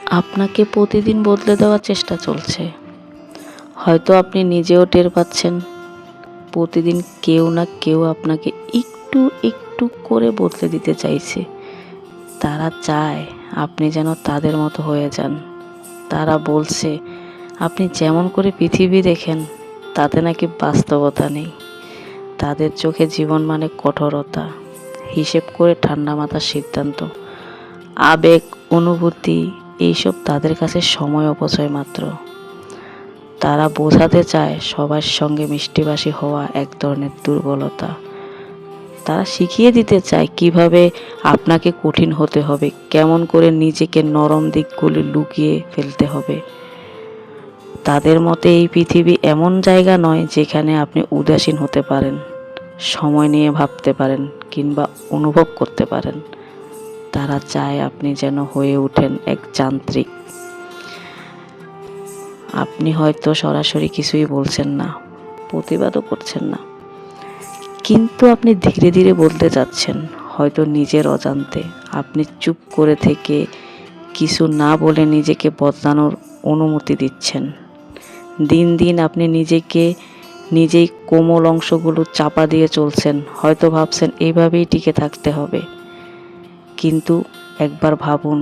আপনাকে প্রতিদিন বদলে দেওয়ার চেষ্টা চলছে। হয়তো আপনি নিজেও টের পাচ্ছেন, প্রতিদিন কেউ না কেউ আপনাকে একটু একটু করে বদলে দিতে চাইছে। তারা চায় আপনি যেন তাদের মতো হয়ে যান। তারা বলছে আপনি যেমন করে পৃথিবী দেখেন তাতে নাকি বাস্তবতা নেই। তাদের চোখে জীবন মানে কঠোরতা, হিসেব করে ঠান্ডা মাথার সিদ্ধান্ত, আবেগ, অনুভূতি, এইসব তাদের কাছে সময় অপচয় মাত্র। তারা বোঝাতে চায় সবার সঙ্গে মিষ্টিভাষী হওয়া এক ধরনের দুর্বলতা। তারা শিখিয়ে দিতে চায় কিভাবে আপনাকে কঠিন হতে হবে, কেমন করে নিজেকে নরম দিকগুলি লুকিয়ে ফেলতে হবে। তাদের মতে এই পৃথিবী এমন জায়গা নয় যেখানে আপনি উদাসীন হতে পারেন, সময় নিয়ে ভাবতে পারেন কিংবা অনুভব করতে পারেন। তারা চায় আপনি যেন হয়ে ওঠেন এক যান্ত্রিক। আপনি হয়তো সরাসরি কিছুই বলছেন না, প্রতিবাদও করছেন না, কিন্তু আপনি ধীরে ধীরে বলতে যাচ্ছেন, হয়তো নিজের অজান্তে। আপনি চুপ করে থেকে কিছু না বলে নিজেকে বদলানোর অনুমতি দিচ্ছেন। দিন দিন আপনি নিজেই কোমল অংশগুলো চাপা দিয়ে চলছেন। হয়তো ভাবছেন এইভাবেই টিকে থাকতে হবে, কিন্তু একবার ভাবুন